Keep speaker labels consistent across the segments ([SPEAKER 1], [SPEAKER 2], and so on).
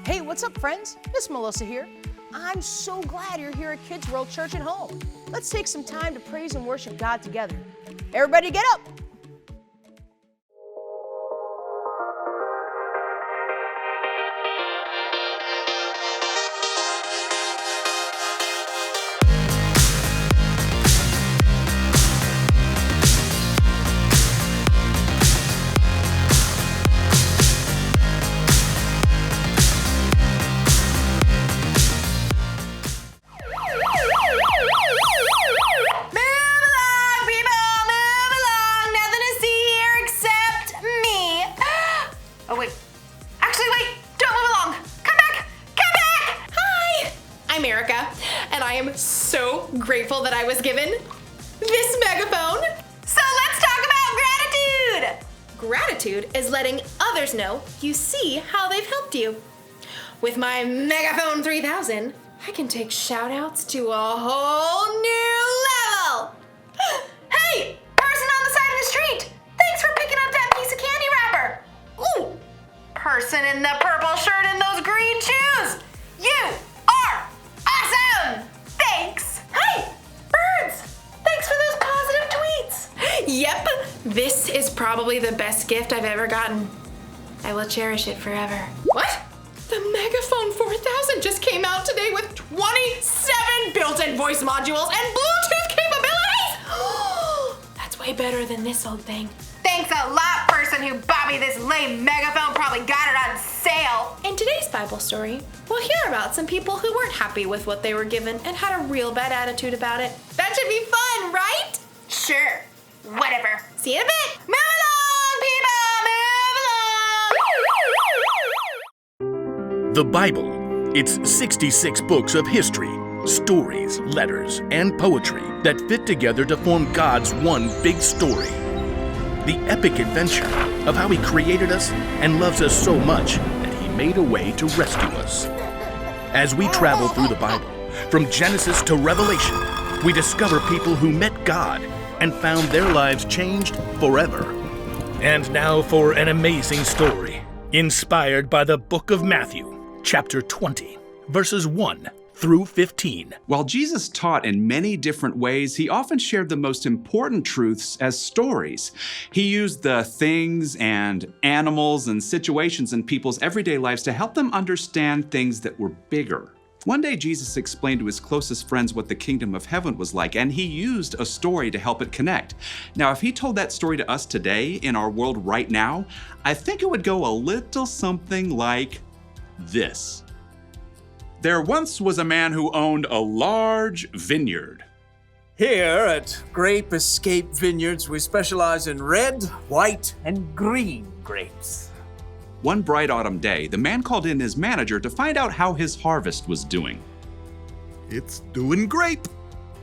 [SPEAKER 1] Hey, what's up, friends? Miss Melissa here. I'm so glad you're here at Kids World Church and Home. Let's take some time to praise and worship God together. Everybody get up.
[SPEAKER 2] I'm Erica, and I am so grateful that I was given this megaphone. So let's talk about gratitude! Gratitude is letting others know you see how they've helped you. With my Megaphone 3000, I can take shout-outs to a whole new level. Hey, person on the side of the street, thanks for picking up that piece of candy wrapper. Ooh, person in the purple shirt and those green shoes, you are awesome! Thanks! Hey, birds! Thanks for those positive tweets! Yep, this is probably the best gift I've ever gotten. I will cherish it forever. What? The Megaphone 4000 just came out today with 27 built-in voice modules and Bluetooth capabilities! That's way better than this old thing. Thanks a lot, person who bought me this lame megaphone. Probably got it on sale. In today's Bible story, we'll hear about some people who weren't happy with what they were given and had a real bad attitude about it. That should be fun, right? Sure. Whatever. See you in a bit. Move along, people. Move along.
[SPEAKER 3] The Bible. It's 66 books of history, stories, letters, and poetry that fit together to form God's one big story. The epic adventure of how He created us and loves us so much that He made a way to rescue us. As we travel through the Bible, from Genesis to Revelation, we discover people who met God and found their lives changed forever. And now for an amazing story, inspired by the book of Matthew, chapter 20, verses 1 through 15.
[SPEAKER 4] While Jesus taught in many different ways, He often shared the most important truths as stories. He used the things and animals and situations in people's everyday lives to help them understand things that were bigger. One day, Jesus explained to His closest friends what the kingdom of heaven was like, and He used a story to help it connect. Now, if He told that story to us today in our world right now, I think it would go a little something like this. There once was a man who owned a large vineyard.
[SPEAKER 5] Here at Grape Escape Vineyards, we specialize in red, white, and green grapes.
[SPEAKER 4] One bright autumn day, the man called in his manager to find out how his harvest was doing.
[SPEAKER 6] It's doing great.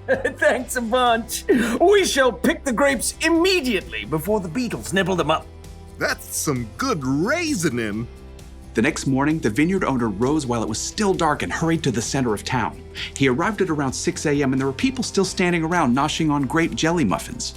[SPEAKER 5] Thanks a bunch. We shall pick the grapes immediately before the beetles nibble them up.
[SPEAKER 6] That's some good raisoning.
[SPEAKER 4] The next morning, the vineyard owner rose while it was still dark and hurried to the center of town. He arrived at around 6 a.m. and there were people still standing around noshing on grape jelly muffins.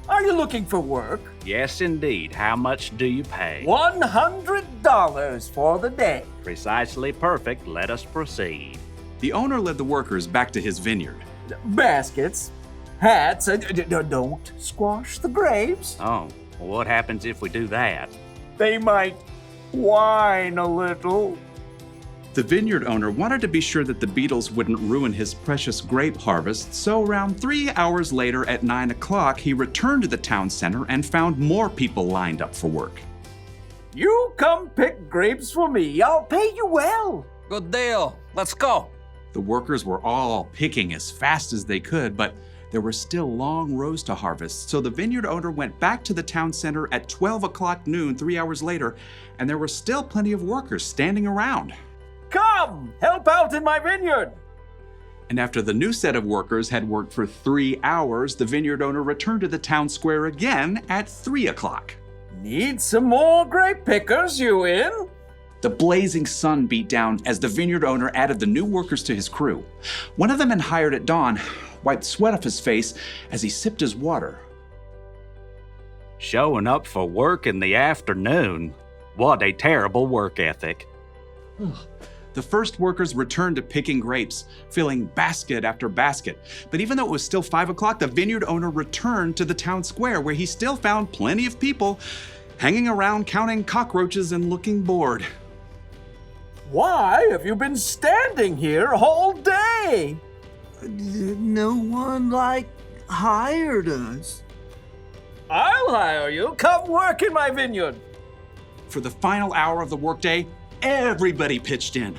[SPEAKER 5] Are you looking for work?
[SPEAKER 7] Yes, indeed. How much do you pay?
[SPEAKER 5] $100 for the day.
[SPEAKER 7] Precisely perfect. Let us proceed.
[SPEAKER 4] The owner led the workers back to his vineyard.
[SPEAKER 5] Baskets, hats, don't squash the grapes.
[SPEAKER 7] Oh, well, what happens if we do that?
[SPEAKER 5] They might whine a little.
[SPEAKER 4] The vineyard owner wanted to be sure that the beetles wouldn't ruin his precious grape harvest, so around 3 hours later at 9 o'clock, he returned to the town center and found more people lined up for work.
[SPEAKER 5] You come pick grapes for me. I'll pay you well.
[SPEAKER 8] Good deal. Let's go.
[SPEAKER 4] The workers were all picking as fast as they could, but there were still long rows to harvest, so the vineyard owner went back to the town center at 12 o'clock noon 3 hours later, and there were still plenty of workers standing around.
[SPEAKER 5] Come, help out in my vineyard.
[SPEAKER 4] And after the new set of workers had worked for 3 hours, the vineyard owner returned to the town square again at 3 o'clock.
[SPEAKER 5] Need some more grape pickers, you in?
[SPEAKER 4] The blazing sun beat down as the vineyard owner added the new workers to his crew. One of them had hired at dawn wiped sweat off his face as he sipped his water.
[SPEAKER 7] Showing up for work in the afternoon. What a terrible work ethic.
[SPEAKER 4] The first workers returned to picking grapes, filling basket after basket. But even though it was still 5 o'clock, the vineyard owner returned to the town square, where he still found plenty of people hanging around counting cockroaches and looking bored.
[SPEAKER 5] Why have you been standing here all day?
[SPEAKER 9] No one, hired us.
[SPEAKER 5] I'll hire you. Come work in my vineyard.
[SPEAKER 4] For the final hour of the workday, everybody pitched in.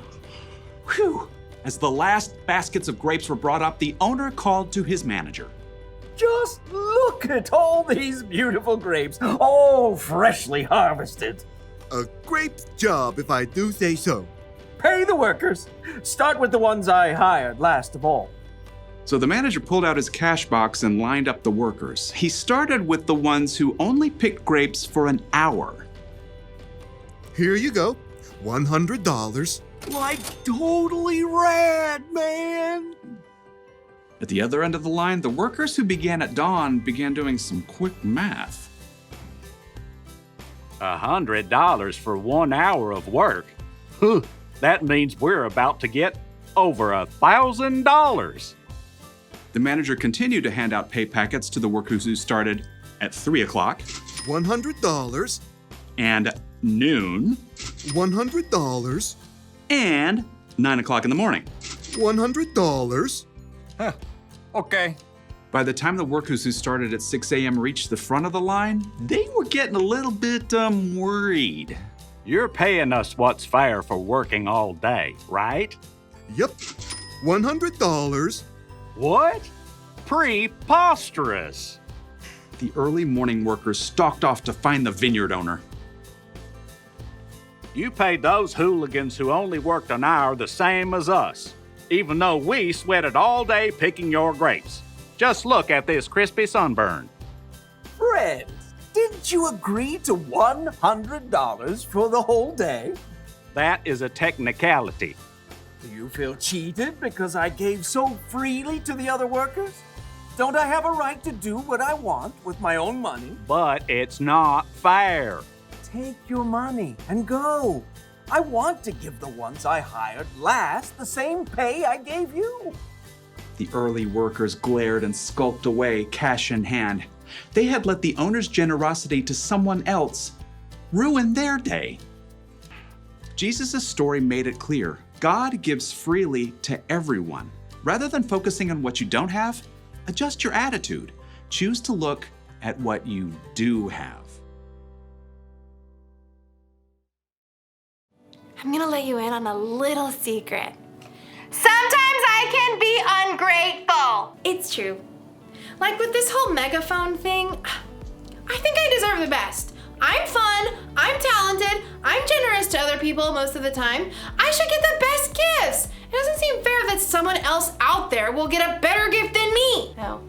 [SPEAKER 4] Whew! As the last baskets of grapes were brought up, the owner called to his manager.
[SPEAKER 5] Just look at all these beautiful grapes, all freshly harvested.
[SPEAKER 6] A great job, if I do say so.
[SPEAKER 5] Pay the workers. Start with the ones I hired last of all.
[SPEAKER 4] So the manager pulled out his cash box and lined up the workers. He started with the ones who only picked grapes for an hour.
[SPEAKER 6] Here you go. $100.
[SPEAKER 9] Totally rad, man.
[SPEAKER 4] At the other end of the line, the workers who began at dawn began doing some quick math.
[SPEAKER 7] $100 for 1 hour of work? Huh, that means we're about to get over $1,000.
[SPEAKER 4] The manager continued to hand out pay packets to the workers who started at 3 o'clock.
[SPEAKER 6] $100.
[SPEAKER 4] And noon.
[SPEAKER 6] $100.
[SPEAKER 4] And 9 o'clock in the morning.
[SPEAKER 6] $100.
[SPEAKER 8] Okay.
[SPEAKER 4] By the time the workers who started at 6 a.m. reached the front of the line, they were getting a little bit worried.
[SPEAKER 7] You're paying us what's fair for working all day, right?
[SPEAKER 6] Yep. $100.
[SPEAKER 7] What? Preposterous.
[SPEAKER 4] The early morning workers stalked off to find the vineyard owner.
[SPEAKER 7] You paid those hooligans who only worked an hour the same as us, even though we sweated all day picking your grapes. Just look at this crispy sunburn.
[SPEAKER 5] Fred, didn't you agree to $100 for the whole day?
[SPEAKER 7] That is a technicality.
[SPEAKER 5] Do you feel cheated because I gave so freely to the other workers? Don't I have a right to do what I want with my own money?
[SPEAKER 7] But it's not fair.
[SPEAKER 5] Take your money and go. I want to give the ones I hired last the same pay I gave you.
[SPEAKER 4] The early workers glared and skulked away, cash in hand. They had let the owner's generosity to someone else ruin their day. Jesus' story made it clear. God gives freely to everyone. Rather than focusing on what you don't have, adjust your attitude. Choose to look at what you do have.
[SPEAKER 2] I'm gonna let you in on a little secret. Sometimes I can be ungrateful. It's true. Like with this whole megaphone thing, I think I deserve the best. I'm fun, I'm talented, I'm generous to other people most of the time. I should get the best gifts. It doesn't seem fair that someone else out there will get a better gift than me. No.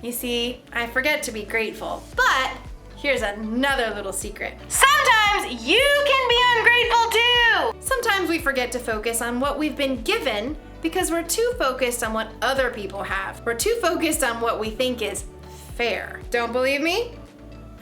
[SPEAKER 2] You see, I forget to be grateful. But here's another little secret. Sometimes you can be ungrateful too. Sometimes we forget to focus on what we've been given because we're too focused on what other people have. We're too focused on what we think is fair. Don't believe me?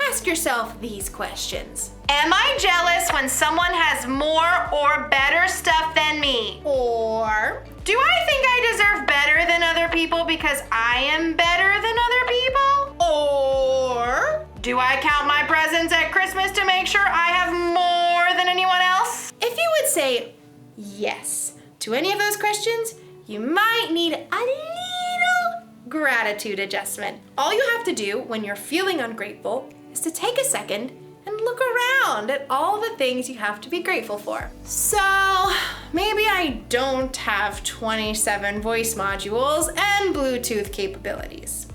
[SPEAKER 2] Ask yourself these questions. Am I jealous when someone has more or better stuff than me? Or do I think I deserve better than other people because I am better than other people? Or do I count my presents at Christmas to make sure I have more than anyone else? If you would say yes to any of those questions, you might need a little gratitude adjustment. All you have to do when you're feeling ungrateful is to take a second and look around at all the things you have to be grateful for. So maybe I don't have 27 voice modules and Bluetooth capabilities,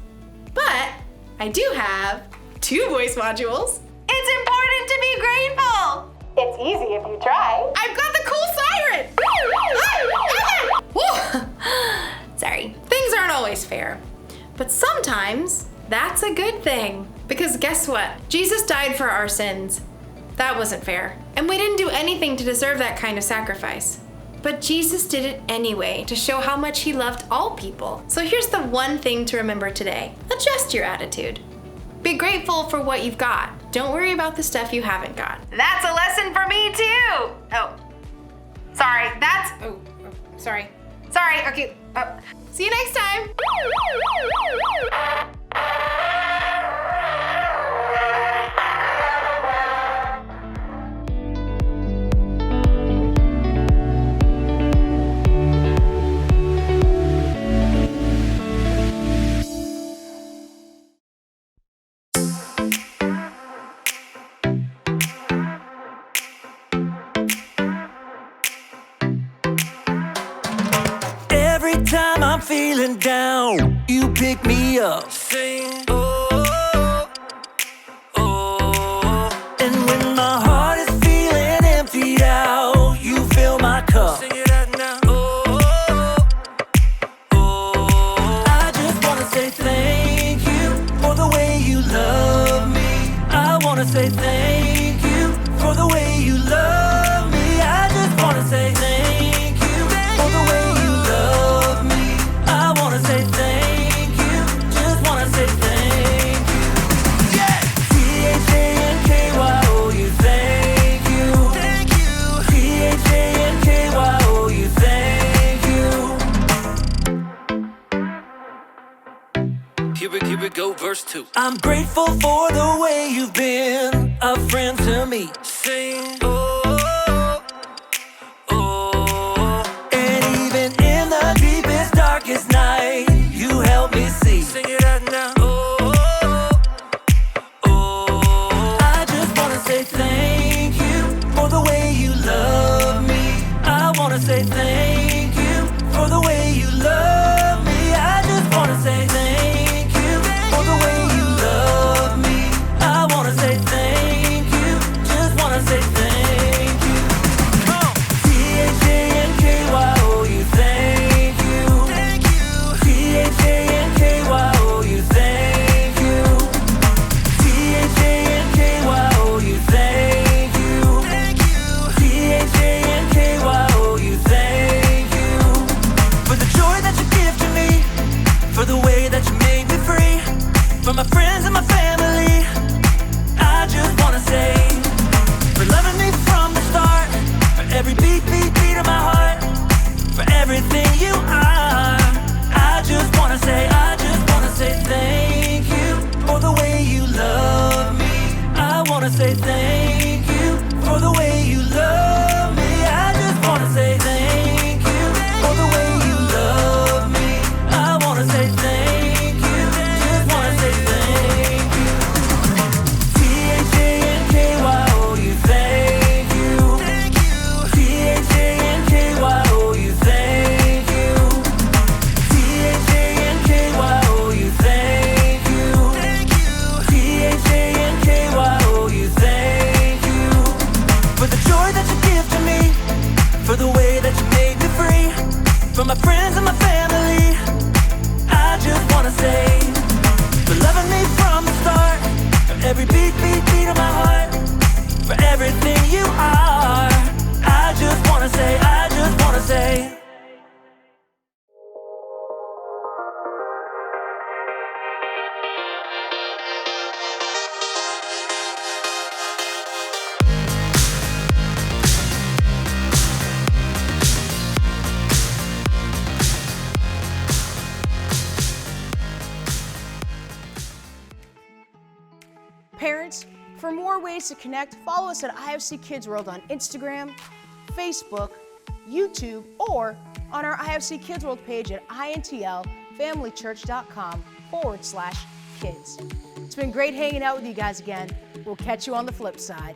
[SPEAKER 2] but I do have 2 voice modules. It's important to be grateful. It's easy if you try. I've got the cool siren. Sorry, things aren't always fair, but sometimes that's a good thing. Because guess what? Jesus died for our sins. That wasn't fair. And we didn't do anything to deserve that kind of sacrifice. But Jesus did it anyway to show how much he loved all people. So here's the one thing to remember today. Adjust your attitude. Be grateful for what you've got. Don't worry about the stuff you haven't got. That's a lesson for me too. Oh, Sorry, that's. Oh, sorry. Sorry, okay. See you next time.
[SPEAKER 10] Every time I'm feeling down, you pick me up. Sing, oh, oh. And when my heart is feeling emptied out, you fill my cup. Sing it out now. Oh, oh. I just wanna say thank you for the way you love me. I wanna say thank you for the way you love me. I just wanna say thank you for the way you love me. I wanna say thank you, just wanna say thank you. Yeah! T-H-A-N-K-Y-O-U, thank you. Thank you. T-H-A-N-K-Y-O-U, thank you. Here we go, verse 2. I'm grateful for the way you've been a friend to me. Sing, oh, oh. And even in the deepest, darkest night, you help me see. Sing it out now. Oh, oh. I just wanna say thank you for the way you love me. I wanna say thank you for the way you love me. I just wanna say thank you for the way you love me. I wanna say thank you, just wanna say thank you. T-H-A-N-K-Y-O-U, thank you. Thank you. T-H-A-N-K-Y-O-U, thank you. T-H-A-N-K-Y-O-U, thank you. Thank you. T-H-A-N-K-Y-O-U, thank you. For the joy that you give to me, for the way that you made me free, for my friends and my family, I just wanna say, for loving me from the start, for every beat of my heart, for everything you are. I just wanna say thank you for the way you love me. I wanna say thank you for the way you love me. I just wanna say thank you for the way you love me. I wanna say thank you, just wanna say thank you. T-H-A-N-K-Y-O-U, thank you. Thank you. T-H-A-N-K-Y-O-U, thank you. T-H-A-N-K-Y-O-U, thank you. Thank you. T-H-A-N-K-Y-O-U, thank you. For the joy that you give to me, for the way that you made me free, for my friends and my family, I just wanna say, for loving me from the start, for every beat of my heart, for everything you are. I just wanna say.
[SPEAKER 1] Parents, for more ways to connect, follow us at IFC Kids World on Instagram, Facebook, YouTube, or on our IFC Kids World page at intlfamilychurch.com/kids. It's been great hanging out with you guys again. We'll catch you on the flip side.